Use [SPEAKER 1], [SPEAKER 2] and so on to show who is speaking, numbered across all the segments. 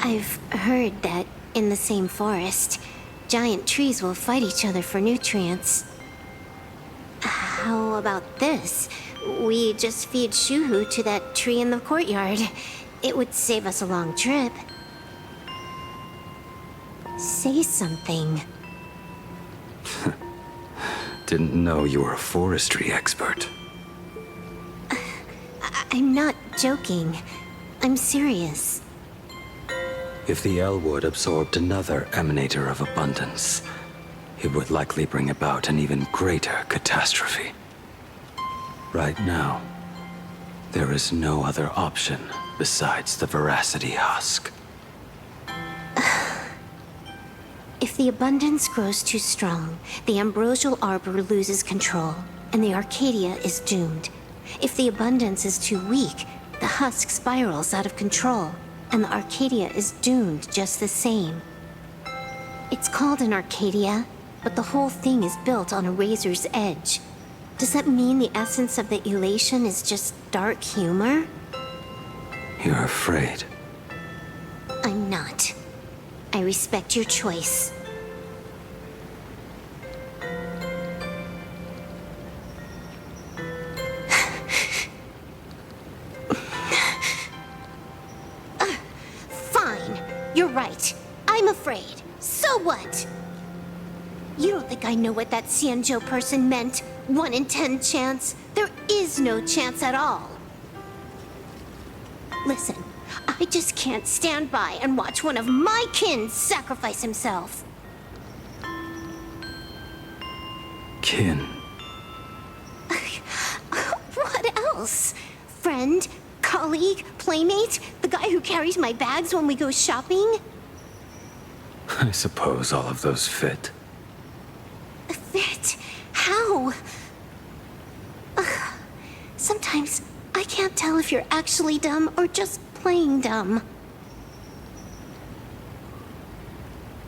[SPEAKER 1] I've heard that in the same forest, giant trees will fight each other for nutrients. How about this? We just feed Shuhu to that tree in the courtyard. It would save us a long trip. Say something.
[SPEAKER 2] Didn't know you were a forestry expert.
[SPEAKER 1] I'm not joking. I'm serious.
[SPEAKER 2] If the Elwood absorbed another emanator of abundance, it would likely bring about an even greater catastrophe. Right now, there is no other option besides the Veracity Husk.
[SPEAKER 1] If the abundance grows too strong, the Ambrosial Arbor loses control, and the Arcadia is doomed. If the abundance is too weak, the husk spirals out of control, and the Arcadia is doomed just the same. It's called an Arcadia, but the whole thing is built on a razor's edge. Does that mean the essence of the elation is just dark humor?
[SPEAKER 2] You're afraid.
[SPEAKER 1] I'm not. I respect your choice. Fine. You're right. I'm afraid. So what? You don't think I know what that Xianzhou person meant? 1 in 10 chance? There is no chance at all. Listen, I just can't stand by and watch one of my kin sacrifice himself.
[SPEAKER 2] Kin.
[SPEAKER 1] What else? Friend? Colleague? Playmate? The guy who carries my bags when we go shopping?
[SPEAKER 2] I suppose all of those fit.
[SPEAKER 1] Fit? How? Sometimes I can't tell if you're actually dumb or just playing dumb.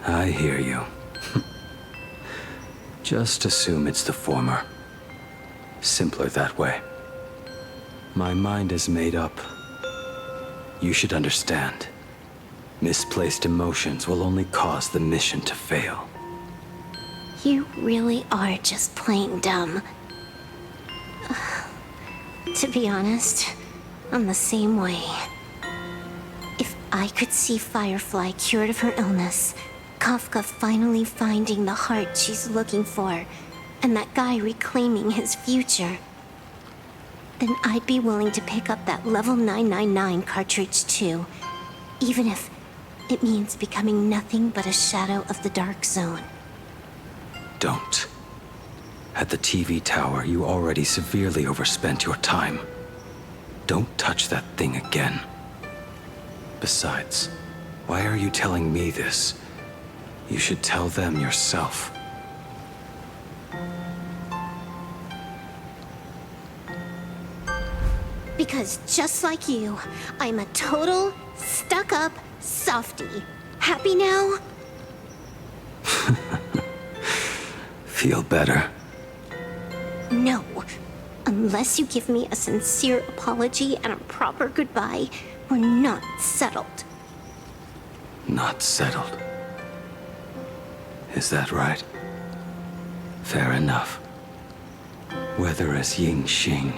[SPEAKER 2] I hear you. Just assume it's the former. Simpler that way. My mind is made up. You should understand. Misplaced emotions will only cause the mission to fail.
[SPEAKER 1] You really are just playing dumb. To be honest, I'm the same way. If I could see Firefly cured of her illness, Kafka finally finding the heart she's looking for, and that guy reclaiming his future, then I'd be willing to pick up that level 999 cartridge too, even if it means becoming nothing but a shadow of the Dark Zone.
[SPEAKER 2] Don't. At the TV tower, you already severely overspent your time. Don't touch that thing again. Besides, why are you telling me this? You should tell them yourself.
[SPEAKER 1] Because just like you, I'm a total, stuck-up softie. Happy now?
[SPEAKER 2] Feel better?
[SPEAKER 1] No. Unless you give me a sincere apology and a proper goodbye, we're not settled.
[SPEAKER 2] Not settled. Is that right? Fair enough. Whether as Ying Xing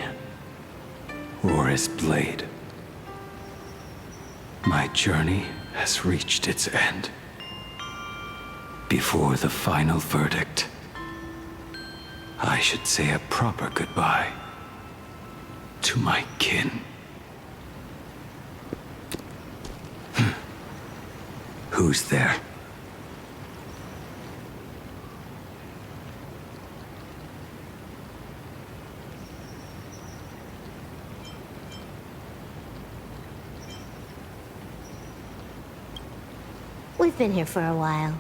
[SPEAKER 2] or as Blade, my journey has reached its end. Before the final verdict, I should say a proper goodbye to my kin. Who's there?
[SPEAKER 1] We've been here for a while.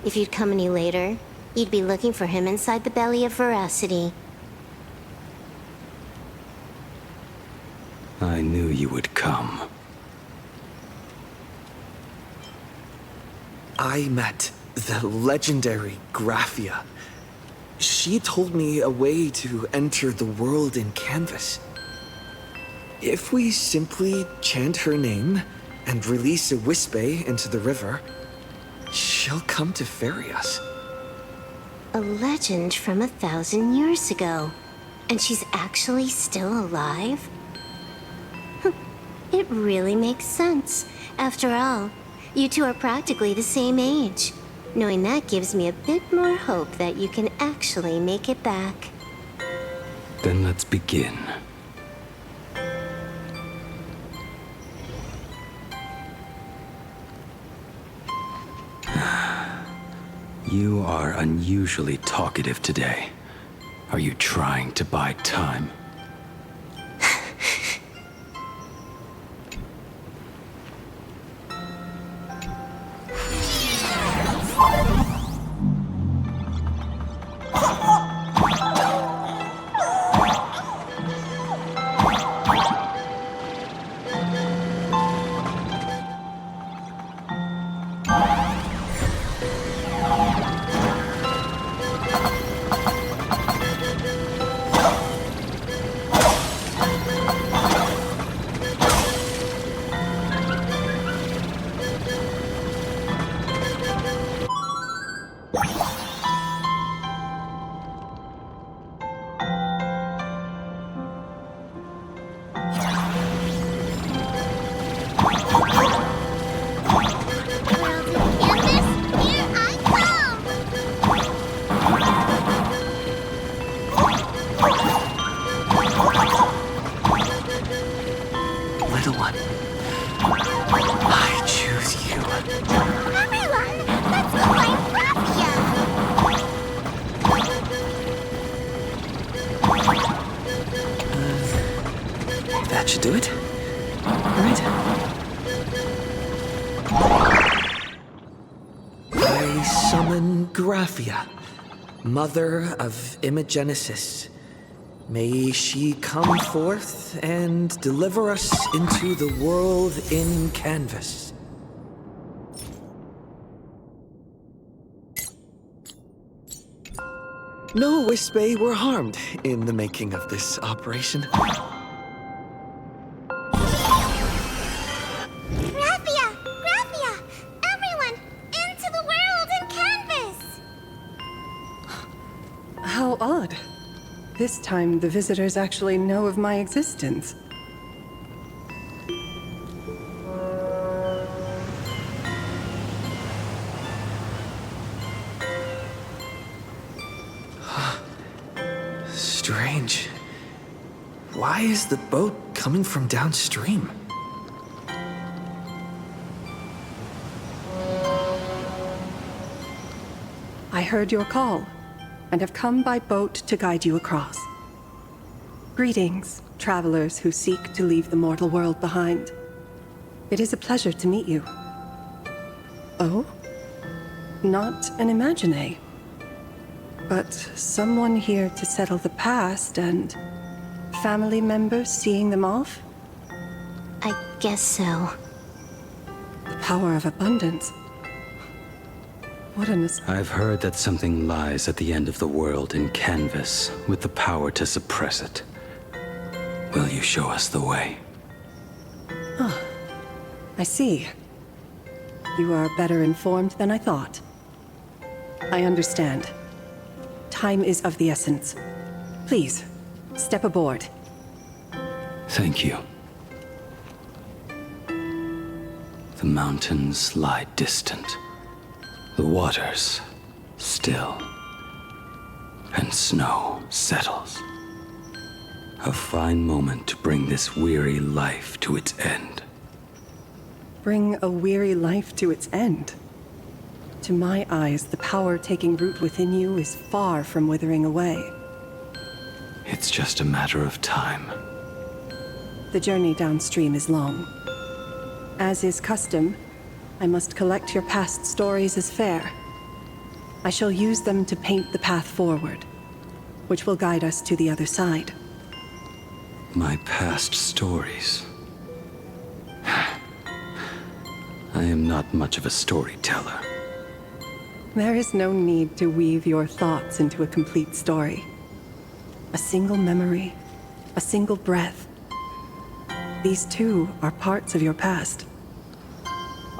[SPEAKER 1] If you'd come any later, you'd be looking for him inside the belly of Veracity.
[SPEAKER 2] I knew you would come.
[SPEAKER 3] I met the legendary Graphia. She told me a way to enter the world in canvas. If we simply chant her name, and release a Wispe into the river, she'll come to ferry us.
[SPEAKER 1] A legend from 1,000 years ago. And she's actually still alive? It really makes sense. After all, you two are practically the same age. Knowing that gives me a bit more hope that you can actually make it back.
[SPEAKER 2] Then let's begin. You are unusually talkative today. Are you trying to buy time?
[SPEAKER 3] Little one, I choose you.
[SPEAKER 4] Everyone, let's go find Raphia!
[SPEAKER 3] That should do it. Right? I summon Graphia, mother of Imogenesis. May she come forth and deliver us into the world in canvas. No Wispe were harmed in the making of this operation.
[SPEAKER 4] Raphia! Raphia! Everyone, into the world in canvas!
[SPEAKER 5] How odd. This time, the visitors actually know of my existence.
[SPEAKER 3] Strange. Why is the boat coming from downstream?
[SPEAKER 5] I heard your call, and have come by boat to guide you across. Greetings, travelers who seek to leave the mortal world behind. It is a pleasure to meet you. Oh? Not an imagine, but someone here to settle the past and family members seeing them off?
[SPEAKER 1] I guess so.
[SPEAKER 5] The power of abundance. What an
[SPEAKER 2] I've heard that something lies at the end of the world in canvas with the power to suppress it. Will you show us the way?
[SPEAKER 5] I see. You are better informed than I thought. I understand. Time is of the essence. Please, step aboard.
[SPEAKER 2] Thank you. The mountains lie distant. The waters still. And snow settles. A fine moment to bring this weary life to its end.
[SPEAKER 5] Bring a weary life to its end. To my eyes, the power taking root within you is far from withering away.
[SPEAKER 2] It's just a matter of time.
[SPEAKER 5] The journey downstream is long. As is custom, I must collect your past stories as fair. I shall use them to paint the path forward, which will guide us to the other side.
[SPEAKER 2] My past stories. I am not much of a storyteller.
[SPEAKER 5] There is no need to weave your thoughts into a complete story. A single memory, a single breath. These too are parts of your past.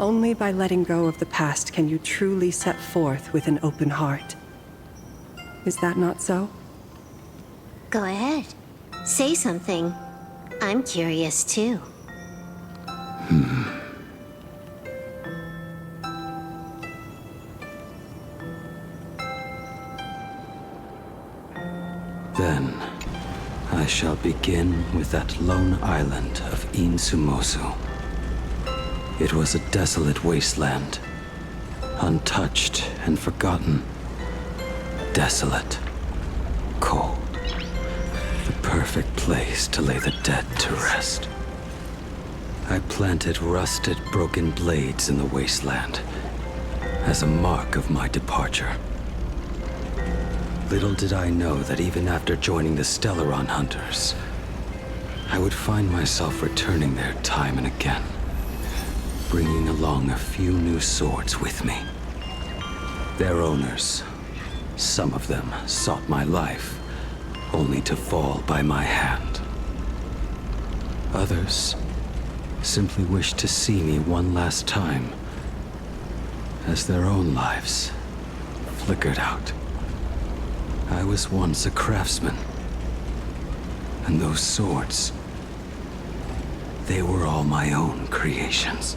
[SPEAKER 5] Only by letting go of the past can you truly set forth with an open heart. Is that not so?
[SPEAKER 1] Go ahead. Say something. I'm curious too.
[SPEAKER 2] Then, I shall begin with that lone island of Insumosu. It was a desolate wasteland, untouched and forgotten. Desolate, cold, the perfect place to lay the dead to rest. I planted rusted, broken blades in the wasteland as a mark of my departure. Little did I know that even after joining the Stellaron Hunters, I would find myself returning there time and again, bringing along a few new swords with me. Their owners, some of them sought my life, only to fall by my hand. Others simply wished to see me one last time, as their own lives flickered out. I was once a craftsman, and those swords, they were all my own creations.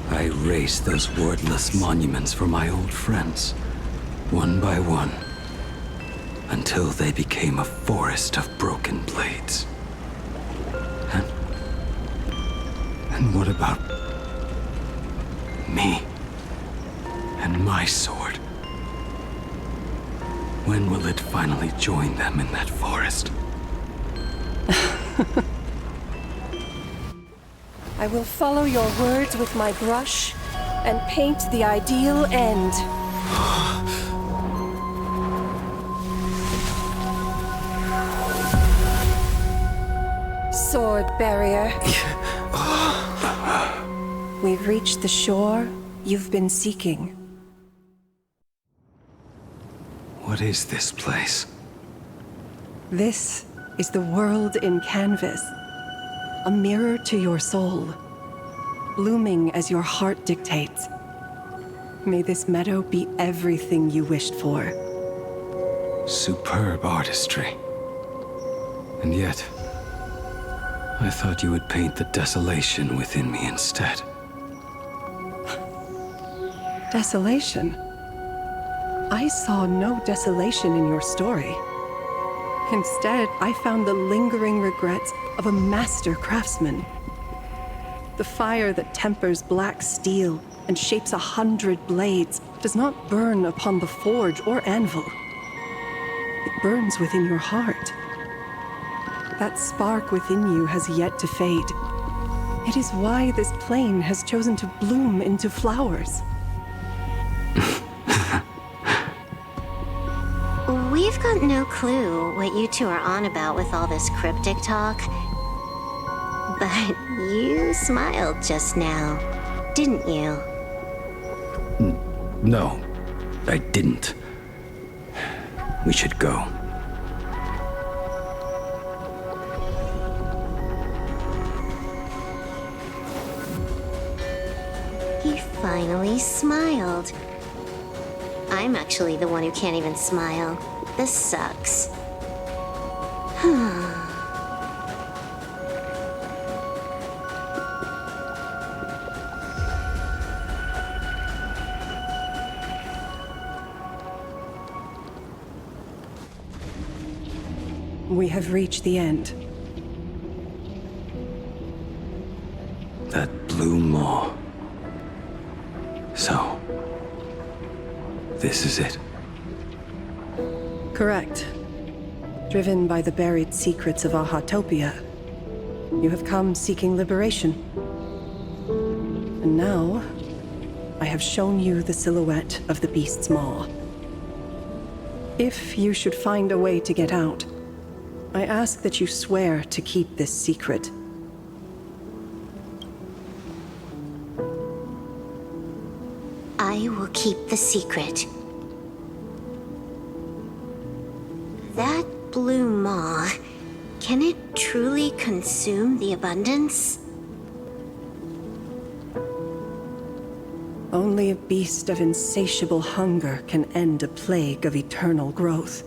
[SPEAKER 2] I raised those wordless monuments for my old friends, one by one, until they became a forest of broken blades. And what about me and my sword? When will it finally join them in that forest?
[SPEAKER 5] I will follow your words with my brush and paint the ideal end. Sword barrier. We've reached the shore you've been seeking.
[SPEAKER 2] What is this place?
[SPEAKER 5] This is the world in canvas. A mirror to your soul, blooming as your heart dictates. May this meadow be everything you wished for.
[SPEAKER 2] Superb artistry. And yet, I thought you would paint the desolation within me instead.
[SPEAKER 5] Desolation? I saw no desolation in your story. Instead, I found the lingering regrets of a master craftsman. The fire that tempers black steel and shapes 100 blades does not burn upon the forge or anvil. It burns within your heart. That spark within you has yet to fade. It is why this plane has chosen to bloom into flowers.
[SPEAKER 1] We've got no clue what you two are on about with all this cryptic talk. But you smiled just now, didn't you?
[SPEAKER 2] No, I didn't. We should go.
[SPEAKER 1] He finally smiled. I'm actually the one who can't even smile. This sucks.
[SPEAKER 5] We have reached the end.
[SPEAKER 2] That blue maw. So, this is it.
[SPEAKER 5] Correct. Driven by the buried secrets of Ahatopia, you have come seeking liberation. And now, I have shown you the silhouette of the beast's maw. If you should find a way to get out, I ask that you swear to keep this secret.
[SPEAKER 1] I will keep the secret. That blue maw, can it truly consume the abundance?
[SPEAKER 5] Only a beast of insatiable hunger can end a plague of eternal growth.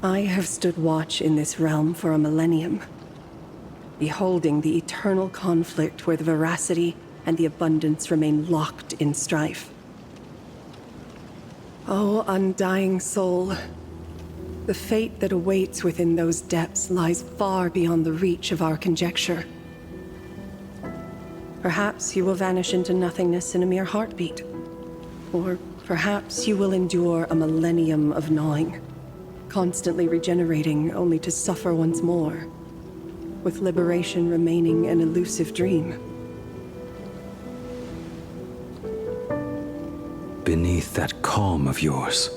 [SPEAKER 5] I have stood watch in this realm for a millennium, beholding the eternal conflict where the veracity and the abundance remain locked in strife. Oh, undying soul, the fate that awaits within those depths lies far beyond the reach of our conjecture. Perhaps you will vanish into nothingness in a mere heartbeat. Or perhaps you will endure a millennium of gnawing, constantly regenerating only to suffer once more, with liberation remaining an elusive dream.
[SPEAKER 2] Beneath that calm of yours,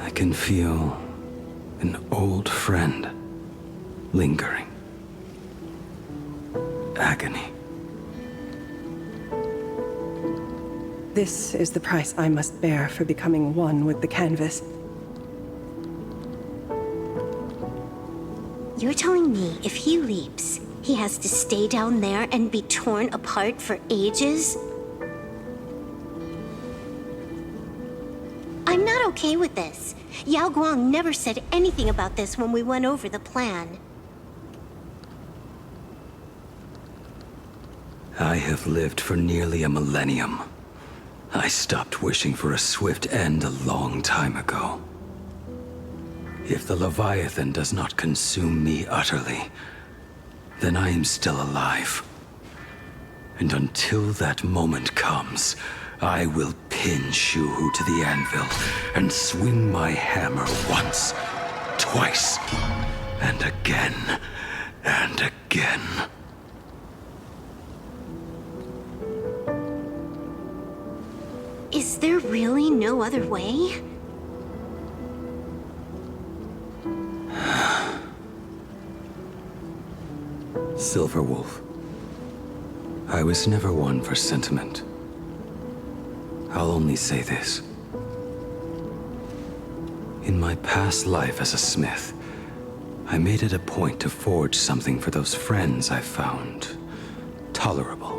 [SPEAKER 2] I can feel an old friend lingering. Agony.
[SPEAKER 5] This is the price I must bear for becoming one with the canvas.
[SPEAKER 1] You're telling me if he leaps, he has to stay down there and be torn apart for ages? I'm not okay with this. Yao Guang never said anything about this when we went over the plan.
[SPEAKER 2] I have lived for nearly a millennium. I stopped wishing for a swift end a long time ago. If the Leviathan does not consume me utterly, then I am still alive. And until that moment comes, I will pin Shuhu to the anvil and swing my hammer once, twice, and again, and again.
[SPEAKER 1] Is there really no other way?
[SPEAKER 2] Silverwolf, I was never one for sentiment. I'll only say this. In my past life as a smith, I made it a point to forge something for those friends I found tolerable.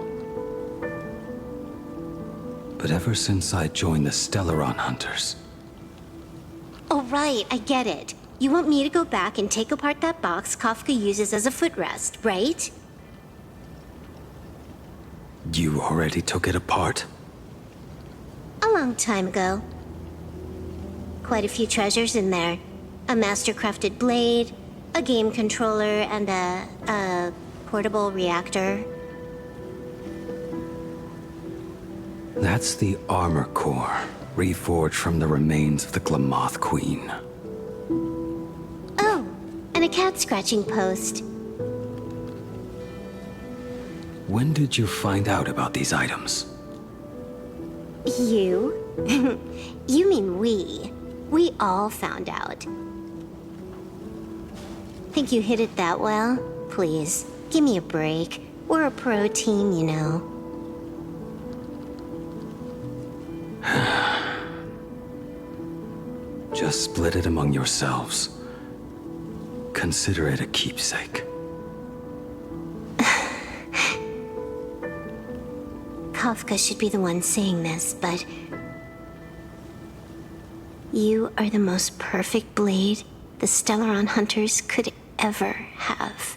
[SPEAKER 2] But ever since I joined the Stellaron Hunters...
[SPEAKER 1] Oh, right, I get it. You want me to go back and take apart that box Kafka uses as a footrest, right?
[SPEAKER 2] You already took it apart?
[SPEAKER 1] A long time ago. Quite a few treasures in there. A master-crafted blade, a game controller, and a portable reactor.
[SPEAKER 2] That's the armor core, reforged from the remains of the Glamoth Queen.
[SPEAKER 1] Oh, and a cat-scratching post.
[SPEAKER 2] When did you find out about these items?
[SPEAKER 1] You? You mean we. We all found out. Think you hit it that well? Please, give me a break. We're a pro team, you know.
[SPEAKER 2] Just split it among yourselves. Consider it a keepsake.
[SPEAKER 1] Kafka should be the one saying this, but... You are the most perfect blade the Stellaron Hunters could ever have.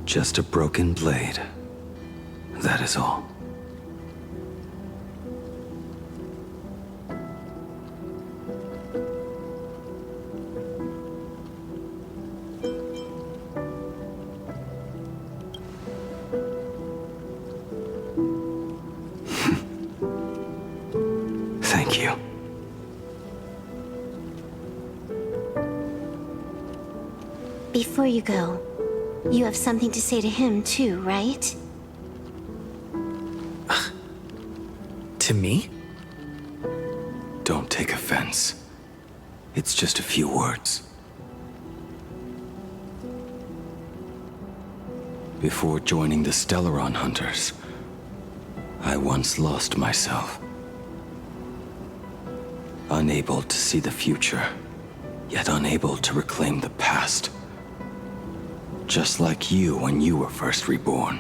[SPEAKER 2] Just a broken blade. That is all. Thank you.
[SPEAKER 1] Before you go, you have something to say to him too, right?
[SPEAKER 3] To me?
[SPEAKER 2] Don't take offense. It's just a few words. Before joining the Stellaron Hunters, I once lost myself. Unable to see the future, yet unable to reclaim the past. Just like you when you were first reborn.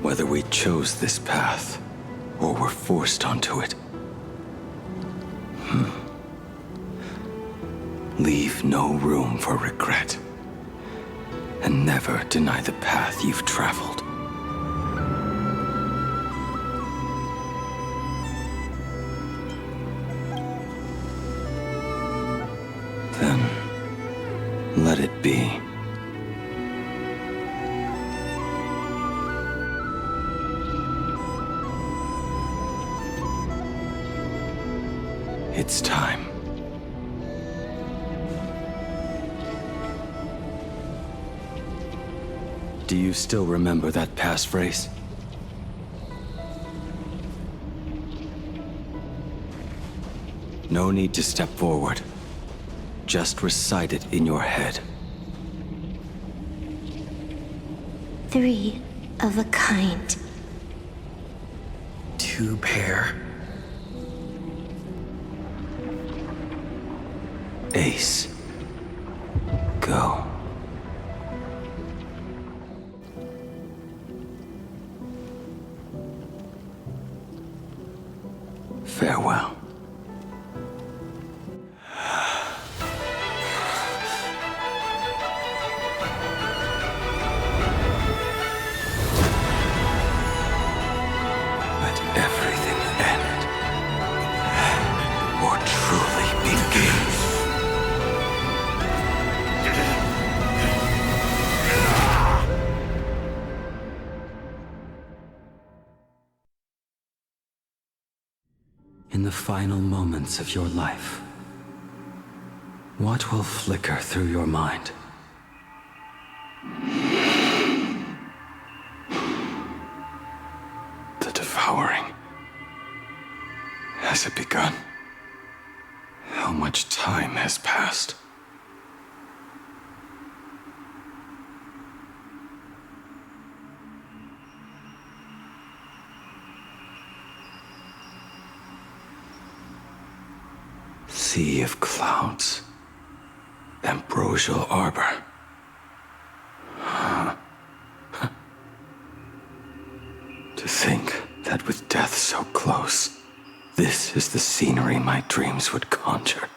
[SPEAKER 2] Whether we chose this path, or were forced onto it. Leave no room for regret. And never deny the path you've traveled. Then, let it be. It's time. Do you still remember that passphrase? No need to step forward. Just recite it in your head.
[SPEAKER 1] 3 of a kind.
[SPEAKER 3] 2 pair.
[SPEAKER 2] Ace. Go. Farewell. Let everything end, or truly begin. In the final moments of your life, what will flicker through your mind? The devouring. Has it begun? How much time has passed? Sea of clouds. Ambrosial arbor. To think that with death so close, this is the scenery my dreams would conjure.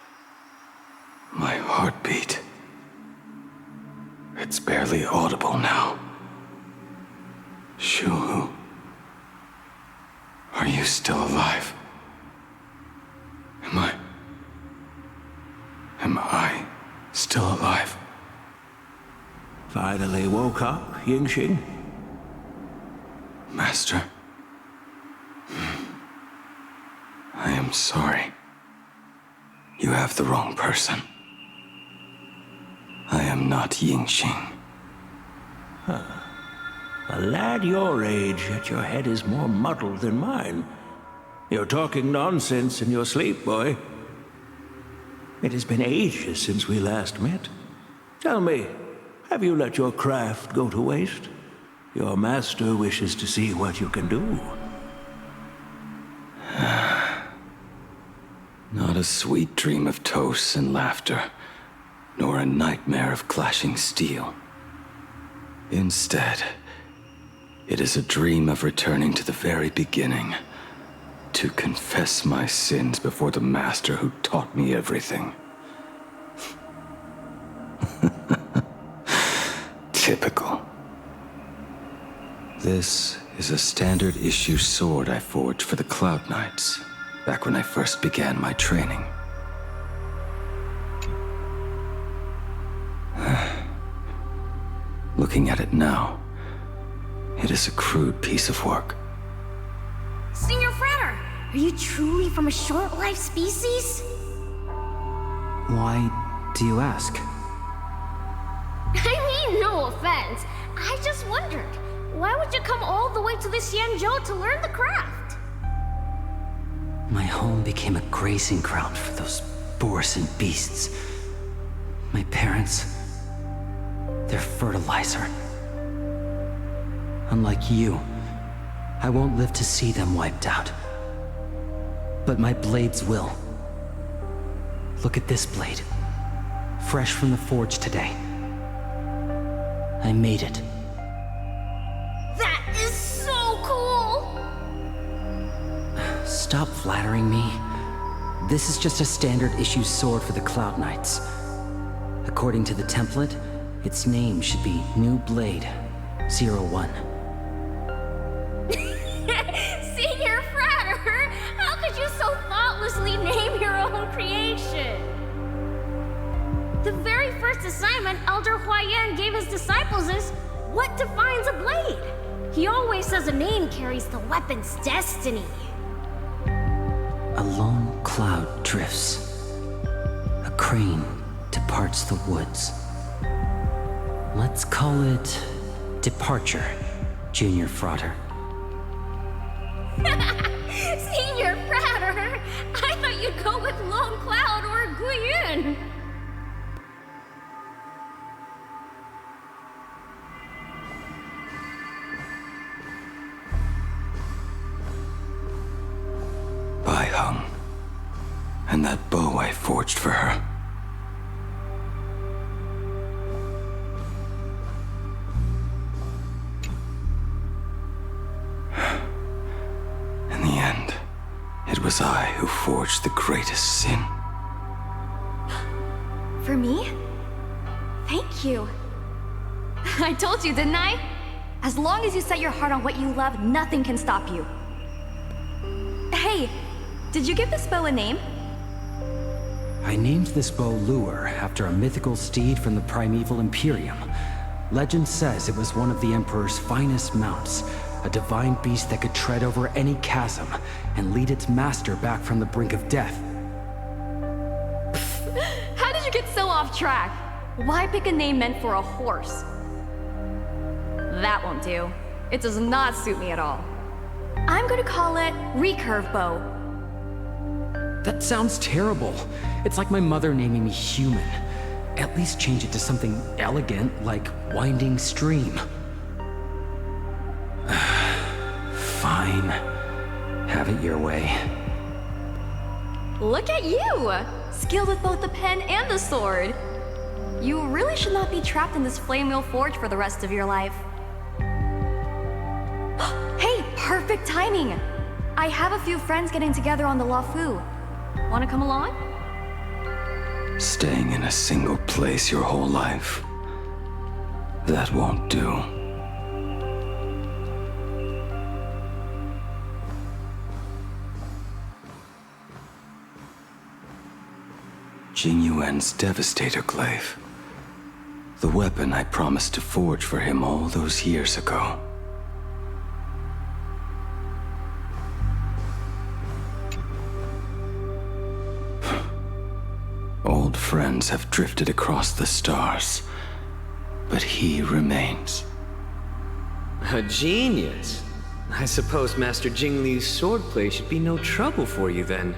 [SPEAKER 2] My heartbeat. It's barely audible now. Shuhu. Are you still alive? Am I still alive?
[SPEAKER 6] Finally woke up, Yingxing?
[SPEAKER 2] Master. I am sorry. You have the wrong person. I am not Yingxing.
[SPEAKER 6] A lad your age, yet your head is more muddled than mine. You're talking nonsense in your sleep, boy. It has been ages since we last met. Tell me, have you let your craft go to waste? Your master wishes to see what you can do.
[SPEAKER 2] Not a sweet dream of toasts and laughter, nor a nightmare of clashing steel. Instead, it is a dream of returning to the very beginning, to confess my sins before the master who taught me everything. Typical. This is a standard issue sword I forged for the Cloud Knights, back when I first began my training. Looking at it now, it is a crude piece of work.
[SPEAKER 4] Senior Frater, are you truly from a short-lived species?
[SPEAKER 7] Why do you ask?
[SPEAKER 4] I mean, no offense. I just wondered, why would you come all the way to this Yanzhou to learn the craft?
[SPEAKER 7] My home became a grazing ground for those boars and beasts. My parents, they're fertilizer. Unlike you, I won't live to see them wiped out. But my blades will. Look at this blade. Fresh from the forge today. I made it.
[SPEAKER 4] That is so cool!
[SPEAKER 7] Stop flattering me. This is just a standard issue sword for the Cloud Knights. According to the template, its name should be New Blade 01.
[SPEAKER 4] Senior Frater, how could you so thoughtlessly name your own creation? The very first assignment Elder Huayan gave his disciples is, what defines a blade? He always says a name carries the weapon's destiny.
[SPEAKER 7] A lone cloud drifts. A crane departs the woods. Let's call it Departure, Junior Frater.
[SPEAKER 4] Senior Frater, I thought you'd go with Lone Cloud or Guiyun.
[SPEAKER 2] Bai Hung. And that bow I forged for her. In the end, it was I who forged the greatest sin.
[SPEAKER 8] For me? Thank you. I told you, didn't I? As long as you set your heart on what you love, nothing can stop you. Hey, did you give this bow a name?
[SPEAKER 7] I named this bow Lure after a mythical steed from the primeval Imperium. Legend says it was one of the Emperor's finest mounts, a divine beast that could tread over any chasm and lead its master back from the brink of death.
[SPEAKER 8] How did you get so off track? Why pick a name meant for a horse? That won't do. It does not suit me at all. I'm gonna call it Recurve Bow.
[SPEAKER 7] That sounds terrible. It's like my mother naming me Human. At least change it to something elegant, like Winding Stream. Fine. Have it your way.
[SPEAKER 8] Look at you! Skilled with both the pen and the sword. You really should not be trapped in this flame wheel forge for the rest of your life. Hey, perfect timing! I have a few friends getting together on the Luofu. Wanna come along?
[SPEAKER 2] Staying in a single place your whole life. That won't do. Jing Yuan's Devastator Glaive. The weapon I promised to forge for him all those years ago. Old friends have drifted across the stars, but he remains.
[SPEAKER 3] A genius. I suppose Master Jing Liu's swordplay should be no trouble for you then.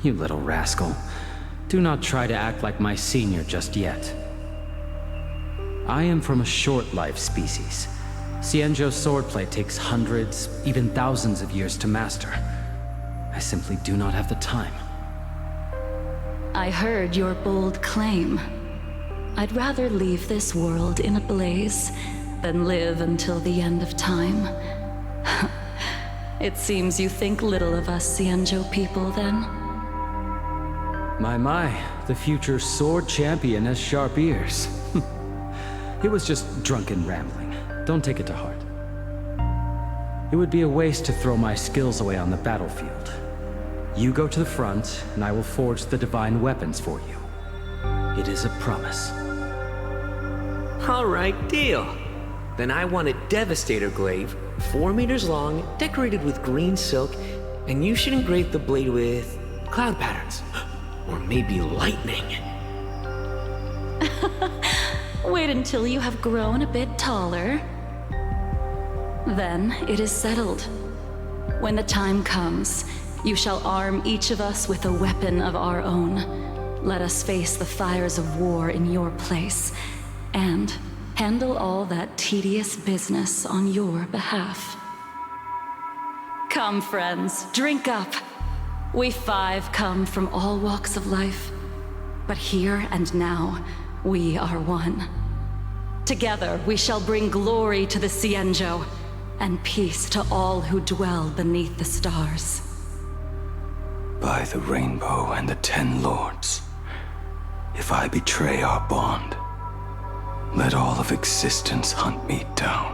[SPEAKER 7] You little rascal. Do not try to act like my senior just yet. I am from a short-life species. Xianzhou's swordplay takes hundreds, even thousands of years to master. I simply do not have the time.
[SPEAKER 9] I heard your bold claim. I'd rather leave this world in a blaze than live until the end of time. It seems you think little of us Xianzhou people, then?
[SPEAKER 7] My, the future sword champion has sharp ears. It was just drunken rambling. Don't take it to heart. It would be a waste to throw my skills away on the battlefield. You go to the front, and I will forge the divine weapons for you. It is a promise.
[SPEAKER 3] All right, deal. Then I want a Devastator Glaive, 4 meters long, decorated with green silk, and you should engrave the blade with cloud patterns. Or maybe lightning.
[SPEAKER 9] Wait until you have grown a bit taller. Then it is settled. When the time comes, you shall arm each of us with a weapon of our own. Let us face the fires of war in your place, and handle all that tedious business on your behalf. Come, friends, drink up. We five come from all walks of life, but here and now, we are one. Together, we shall bring glory to the Cienjo, and peace to all who dwell beneath the stars.
[SPEAKER 2] By the rainbow and the 10 lords, if I betray our bond, let all of existence hunt me down.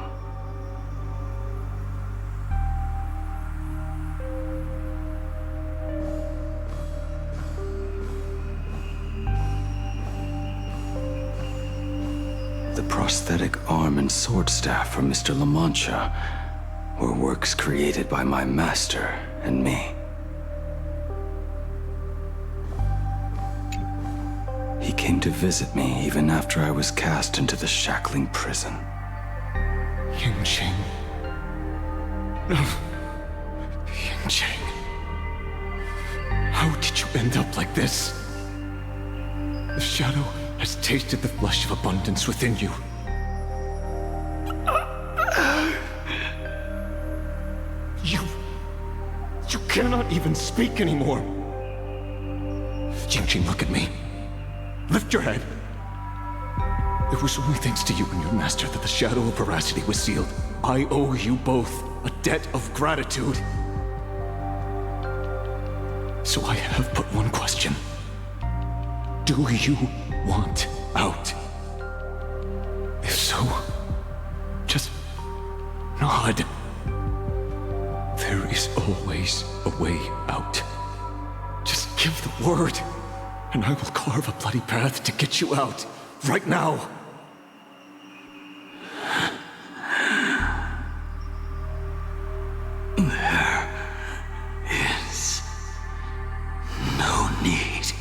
[SPEAKER 2] The prosthetic arm and sword staff from Mr. La Mancha were works created by my master and me. He came to visit me even after I was cast into the shackling prison.
[SPEAKER 10] Yingqing. No. Yingqing. How did you end up like this? The shadow has tasted the flesh of abundance within you. You cannot even speak anymore. Yingqing, look at me. Lift your head. It was only thanks to you and your master that the shadow of veracity was sealed. I owe you both a debt of gratitude. So I have but one question. Do you want out? If so, just nod. There is always a way out. Just give the word, and I will carve a bloody path to get you out, right now.
[SPEAKER 2] There is no need.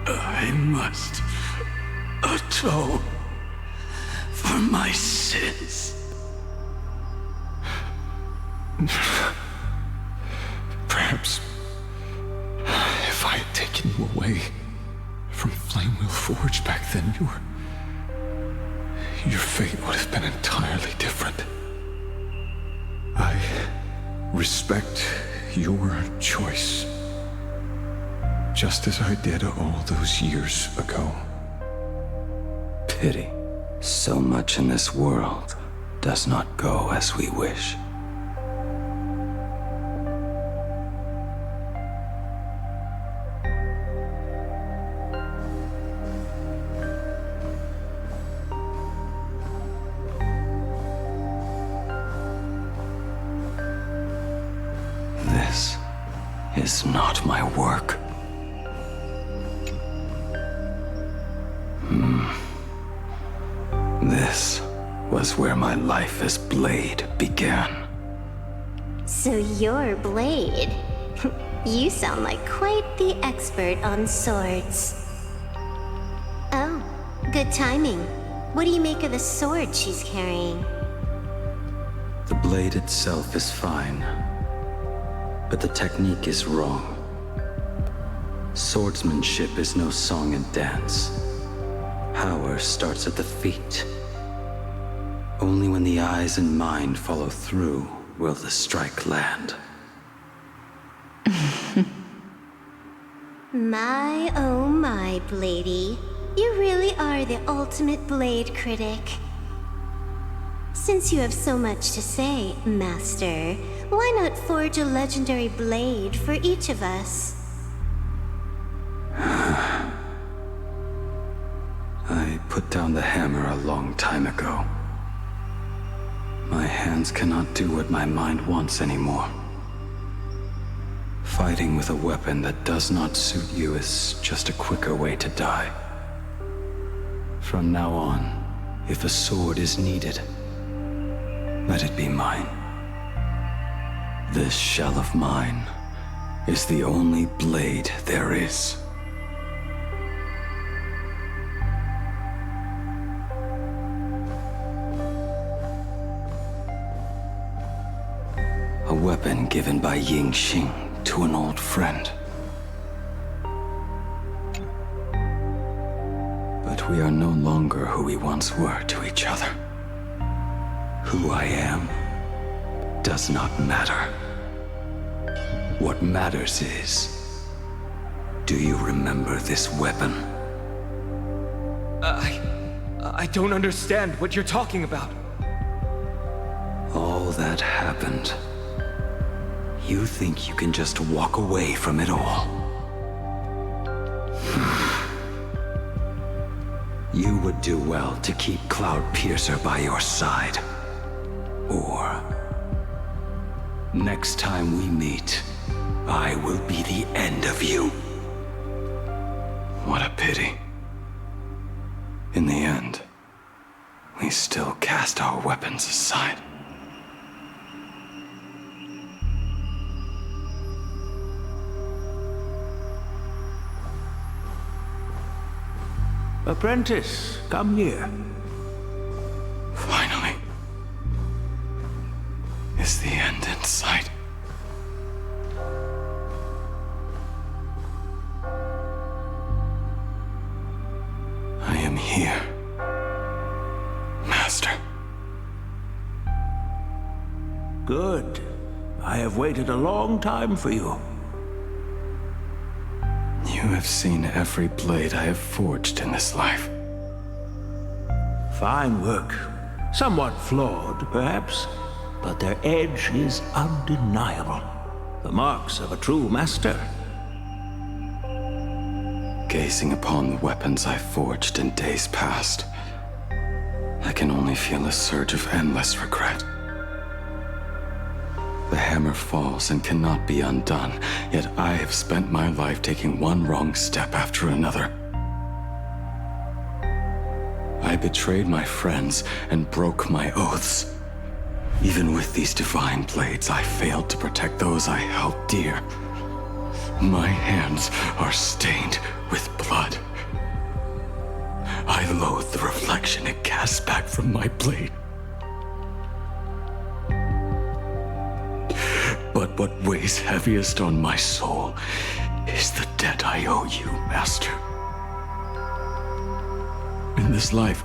[SPEAKER 2] I must atone for my sins.
[SPEAKER 10] Perhaps if I had taken you away from Flamewheel Forge back then, your fate would have been entirely different. I respect your choice, just as I did all those years ago.
[SPEAKER 2] Pity. So much in this world does not go as we wish. This is not my work. This was where my life as Blade began.
[SPEAKER 1] So you're Blade. You sound like quite the expert on swords. Oh, good timing. What do you make of the sword she's carrying?
[SPEAKER 2] The blade itself is fine, but the technique is wrong. Swordsmanship is no song and dance. Power starts at the feet. Only when the eyes and mind follow through will the strike land.
[SPEAKER 1] My, oh my, Bladey. You really are the ultimate blade critic. Since you have so much to say, Master, why not forge a legendary blade for each of us?
[SPEAKER 2] I put down the hammer a long time ago. My hands cannot do what my mind wants anymore. Fighting with a weapon that does not suit you is just a quicker way to die. From now on, if a sword is needed, let it be mine. This shell of mine is the only blade there is. A weapon given by Yingqing to an old friend. But we are no longer who we once were to each other. Who I am does not matter. What matters is, do you remember this weapon?
[SPEAKER 3] I don't understand what you're talking about.
[SPEAKER 2] All that happened. You think you can just walk away from it all? You would do well to keep Cloud Piercer by your side. Or, next time we meet, I will be the end of you. What a pity. In the end, we still cast our weapons aside.
[SPEAKER 6] Apprentice, come here.
[SPEAKER 2] Finally. Is the end in sight? I am here, Master.
[SPEAKER 6] Good. I have waited a long time for you.
[SPEAKER 2] You have seen every blade I have forged in this life.
[SPEAKER 6] Fine work. Somewhat flawed, perhaps, but their edge is undeniable. The marks of a true master.
[SPEAKER 2] Gazing upon the weapons I forged in days past, I can only feel a surge of endless regret. The hammer falls and cannot be undone, yet I have spent my life taking one wrong step after another. I betrayed my friends and broke my oaths. Even with these divine blades, I failed to protect those I held dear. My hands are stained with blood. I loathe the reflection it casts back from my blade. But what weighs heaviest on my soul is the debt I owe you, Master. In this life,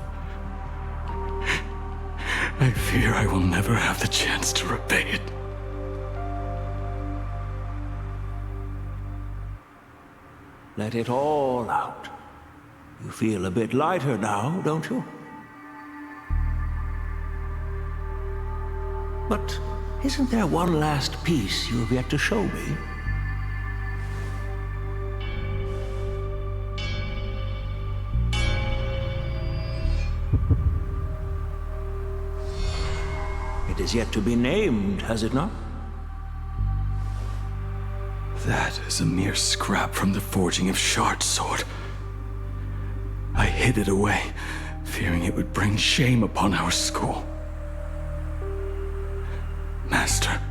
[SPEAKER 2] I fear I will never have the chance to repay it.
[SPEAKER 6] Let it all out. You feel a bit lighter now, don't you? But isn't there one last piece you have yet to show me? It is yet to be named, has it not?
[SPEAKER 2] That is a mere scrap from the forging of Shard's sword. I hid it away, fearing it would bring shame upon our school. Master,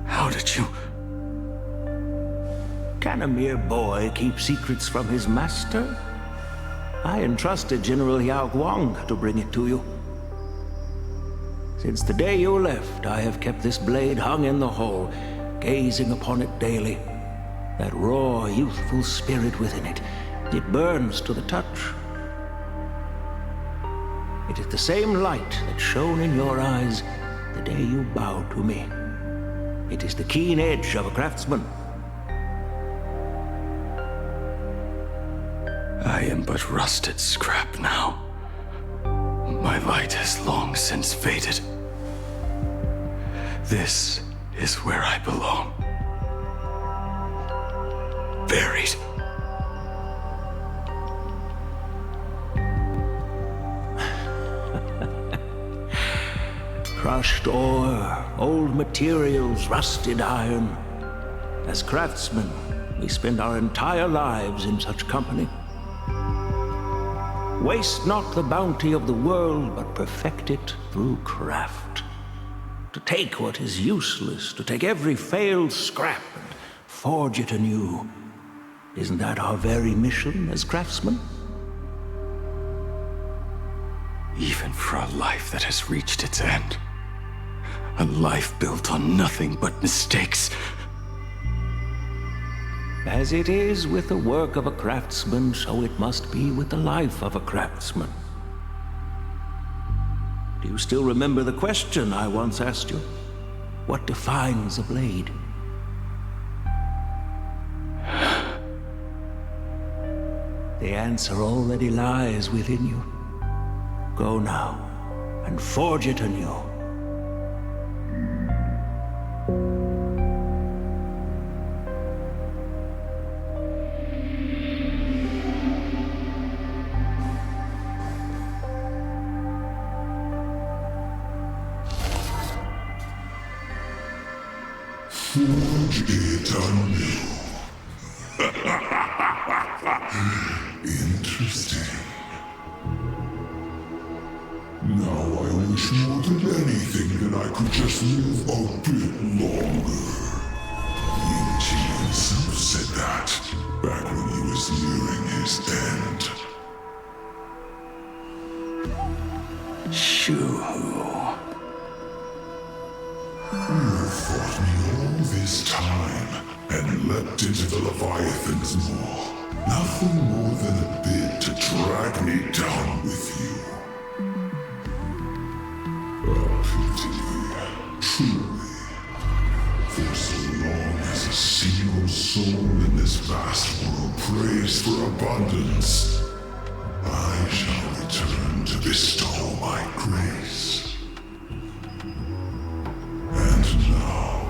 [SPEAKER 2] how did you...
[SPEAKER 6] Can a mere boy keep secrets from his master? I entrusted General Yao Guang to bring it to you. Since the day you left, I have kept this blade hung in the hall, gazing upon it daily. That raw, youthful spirit within it, it burns to the touch. It is the same light that shone in your eyes the day you bowed to me. It is the keen edge of a craftsman.
[SPEAKER 2] I am but rusted scrap now. My light has long since faded. This is where I belong. Buried.
[SPEAKER 6] Crushed ore, old materials, rusted iron. As craftsmen, we spend our entire lives in such company. Waste not the bounty of the world, but perfect it through craft. To take what is useless, to take every failed scrap and forge it anew. Isn't that our very mission as craftsmen?
[SPEAKER 2] Even for a life that has reached its end. A life built on nothing but mistakes.
[SPEAKER 6] As it is with the work of a craftsman, so it must be with the life of a craftsman. Do you still remember the question I once asked you? What defines a blade? The answer already lies within you. Go now, and forge it anew.
[SPEAKER 11] Forge it anew. Interesting. Now I wish more than anything that I could just live a bit longer. Ying-Chi himself said that back when he was nearing his end.
[SPEAKER 2] Shu-Hu.
[SPEAKER 11] You fought me all this time and leapt into the Leviathan's maw. Nothing more than a bit to drag me down with you. A pity, truly. For so long as a single soul in this vast world prays for abundance, I shall return to bestow my grace. And now,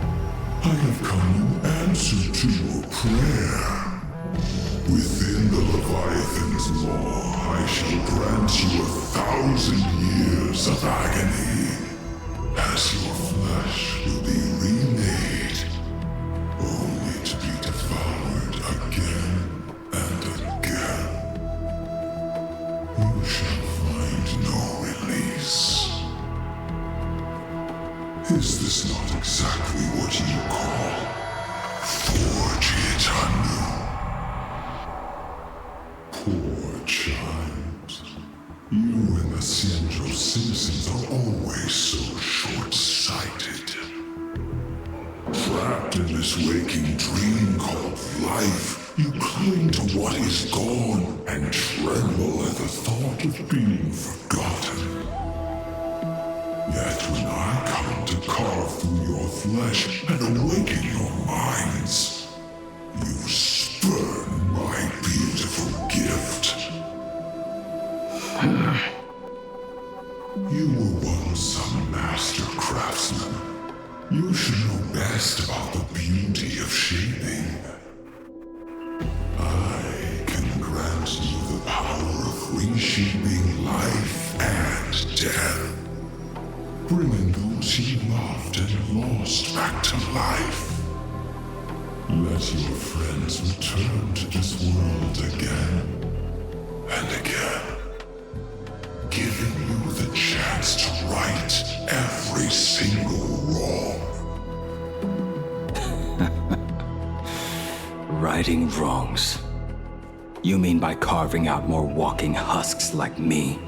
[SPEAKER 11] I have come in answer to your prayer. Within the Leviathan's maw, I shall grant you 1,000 years of agony, as your flesh will be remade, only to be devoured again and again. You shall find no release. Is this not exactly what you call forge it anew? Poor child. You and the Xianzhou citizens are always so short-sighted. Trapped in this waking dream called life, you cling to what is gone and tremble at the thought of being forgotten. Yet when I come to carve through your flesh and awaken your minds, you spurn my beautiful gift. You were once a master craftsman. You should know best about the beauty of shaping. I can grant you the power of reshaping life and death, bringing those you loved and lost back to life. Let your friends return to this world again and again, giving you the chance to right every single wrong.
[SPEAKER 2] Righting wrongs. You mean by carving out more walking husks like me?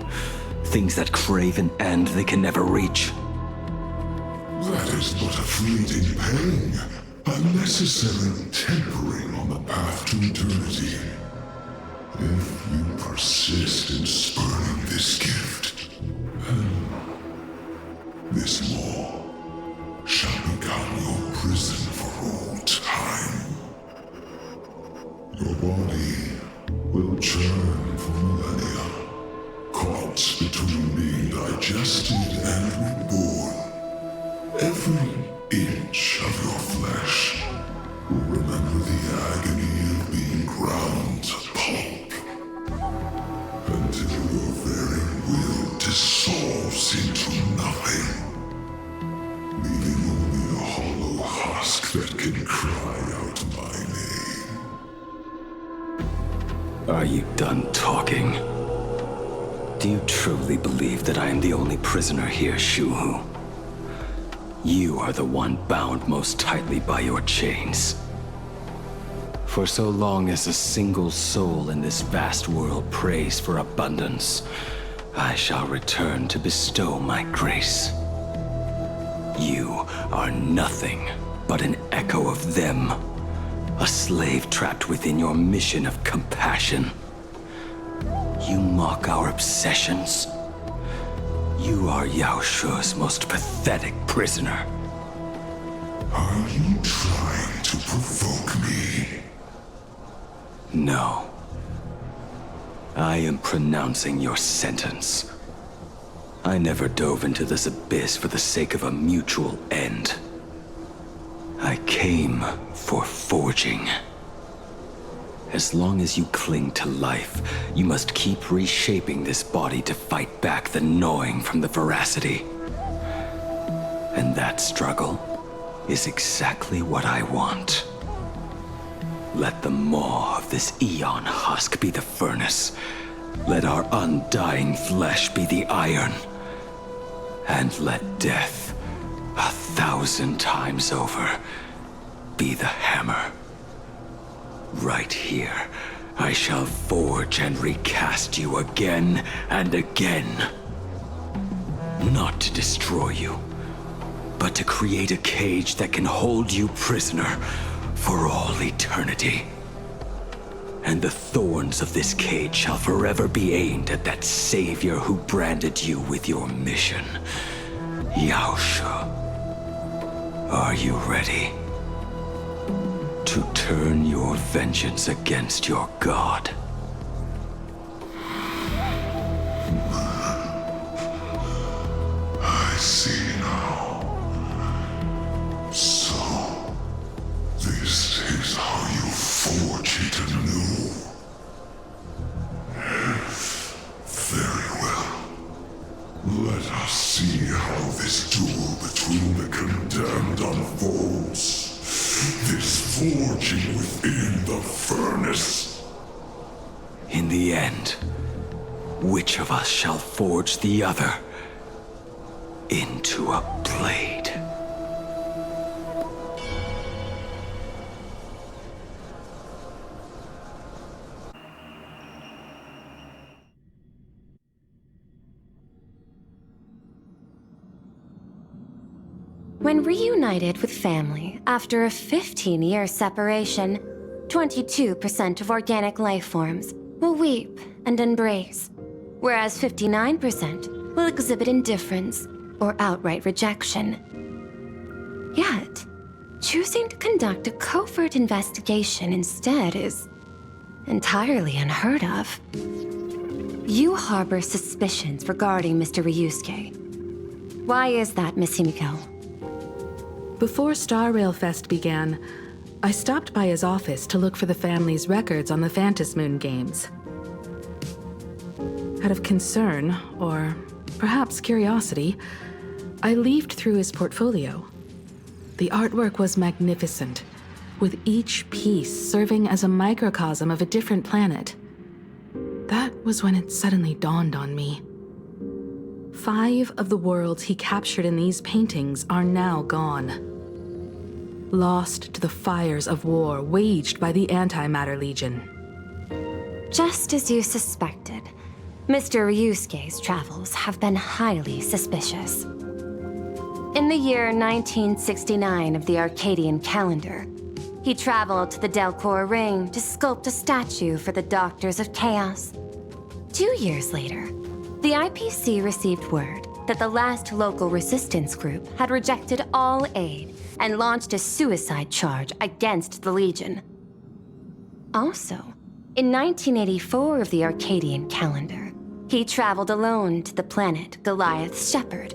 [SPEAKER 2] Things that crave an end they can never reach?
[SPEAKER 11] That is but a fleeting pang, a necessary tempering on the path to eternity. If you persist in spurning this gift, then this maw shall become your prison for all time. Your body will churn for millennia, caught between being digested and reborn. Every inch of your flesh will remember the agony of being ground to pulp, until your very will dissolves into nothing, leaving only a hollow husk that can cry out my name.
[SPEAKER 2] Are you done talking? Do you truly believe that I am the only prisoner here, Shu-Hu? You are the one bound most tightly by your chains. For so long as a single soul in this vast world prays for abundance, I shall return to bestow my grace. You are nothing but an echo of them, a slave trapped within your mission of compassion. You mock our obsessions. You are Yao Shu's most pathetic prisoner.
[SPEAKER 11] Are you trying to provoke me?
[SPEAKER 2] No. I am pronouncing your sentence. I never dove into this abyss for the sake of a mutual end. I came for forging. As long as you cling to life, you must keep reshaping this body to fight back the gnawing from the veracity. And that struggle is exactly what I want. Let the maw of this Eon husk be the furnace. Let our undying flesh be the iron. And let death, 1,000 times over, be the hammer. Right here, I shall forge and recast you again and again. Not to destroy you, but to create a cage that can hold you prisoner for all eternity. And the thorns of this cage shall forever be aimed at that savior who branded you with your mission. Yaosha. Are you ready? To turn your vengeance against your god.
[SPEAKER 11] I see now. So, this is how you forge it anew. Very well. Let us see how this duel between the condemned unfolds. This forging within the furnace.
[SPEAKER 2] In the end, which of us shall forge the other into a blade?
[SPEAKER 12] When reunited with family after a 15-year separation, 22% of organic life forms will weep and embrace, whereas 59% will exhibit indifference or outright rejection. Yet, choosing to conduct a covert investigation instead is entirely unheard of. You harbor suspicions regarding Mr. Ryusuke. Why is that, Miss Himiko?
[SPEAKER 13] Before StarRail Fest began, I stopped by his office to look for the family's records on the Phantom Moon games. Out of concern, or perhaps curiosity, I leafed through his portfolio. The artwork was magnificent, with each piece serving as a microcosm of a different planet. That was when it suddenly dawned on me. 5 of the worlds he captured in these paintings are now gone. Lost to the fires of war waged by the Antimatter Legion.
[SPEAKER 12] Just as you suspected, Mr. Ryusuke's travels have been highly suspicious. In the year 1969 of the Arcadian calendar, he traveled to the Delcor Ring to sculpt a statue for the Doctors of Chaos. 2 years later, the IPC received word that the last local resistance group had rejected all aid and launched a suicide charge against the Legion. Also, in 1984 of the Arcadian calendar, he traveled alone to the planet Goliath's Shepherd.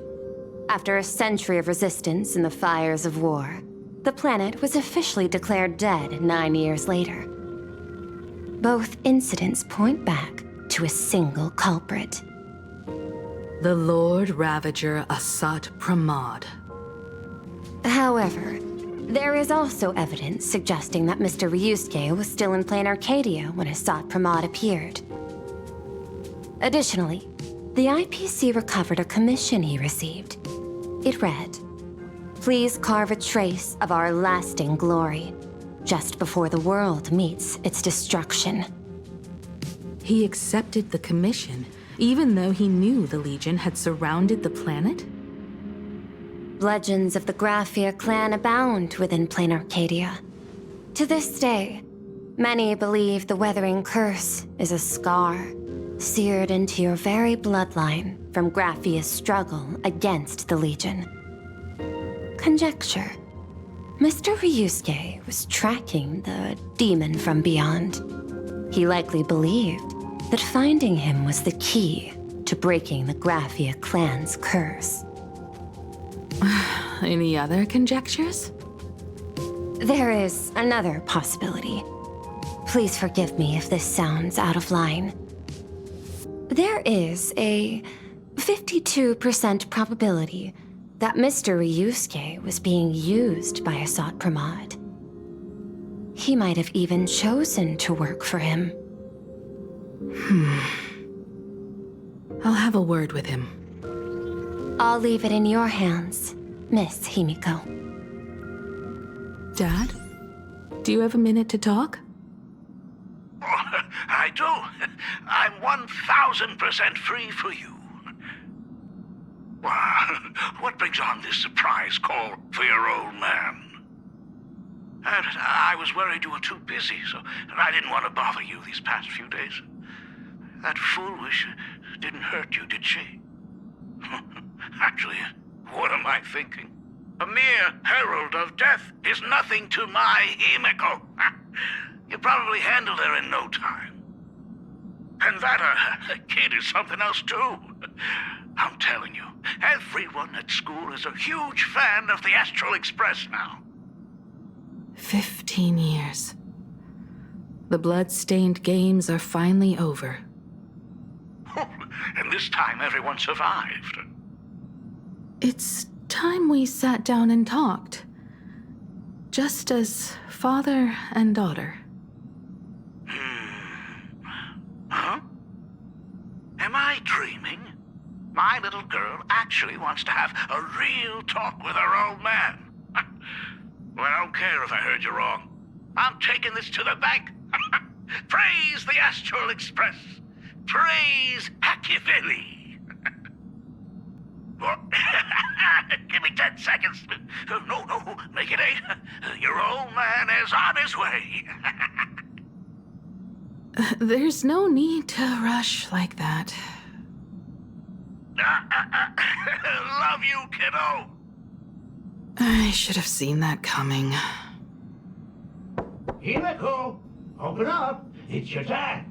[SPEAKER 12] After a century of resistance in the fires of war, the planet was officially declared dead 9 years later. Both incidents point back to a single culprit.
[SPEAKER 13] The Lord Ravager Asat Pramod.
[SPEAKER 12] However, there is also evidence suggesting that Mr. Ryusuke was still in Plain Arcadia when Asat Pramod appeared. Additionally, the IPC recovered a commission he received. It read, "Please carve a trace of our lasting glory, just before the world meets its destruction."
[SPEAKER 13] He accepted the commission, even though he knew the Legion had surrounded the planet?
[SPEAKER 12] Legends of the Graphia clan abound within Plain Arcadia. To this day, many believe the Weathering Curse is a scar seared into your very bloodline from Graphia's struggle against the Legion. Conjecture. Mr. Ryusuke was tracking the demon from beyond. He likely believed that finding him was the key to breaking the Graphia clan's curse.
[SPEAKER 13] Any other conjectures?
[SPEAKER 12] There is another possibility. Please forgive me if this sounds out of line. There is a 52% probability that Mr. Ryusuke was being used by Asat Pramod. He might have even chosen to work for him.
[SPEAKER 13] I'll have a word with him.
[SPEAKER 12] I'll leave it in your hands, Miss Himiko.
[SPEAKER 13] Dad? Do you have a minute to talk?
[SPEAKER 14] I do. I'm 1,000% free for you. What brings on this surprise call for your old man? I was worried you were too busy, so I didn't want to bother you these past few days. That foolish didn't hurt you, did she? Actually, what am I thinking? A mere herald of death is nothing to my Himiko. You probably handled her in no time. And that kid is something else too. I'm telling you, everyone at school is a huge fan of the Astral Express now.
[SPEAKER 13] 15 years. The blood-stained games are finally over.
[SPEAKER 14] And this time everyone survived.
[SPEAKER 13] It's time we sat down and talked. Just as father and daughter.
[SPEAKER 14] Huh? Am I dreaming? My little girl actually wants to have a real talk with her old man. Well, I don't care if I heard you wrong. I'm taking this to the bank. Praise the Astral Express. Praise Hachivelli. Give me 10 seconds. No, make it 8. Your old man is on his way.
[SPEAKER 13] There's no need to rush like that.
[SPEAKER 14] Love you, kiddo.
[SPEAKER 13] I should have seen that coming.
[SPEAKER 14] Himiko, open up. It's your dad.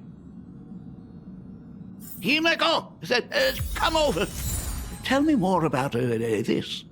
[SPEAKER 14] Himiko, come over. Tell me more about this.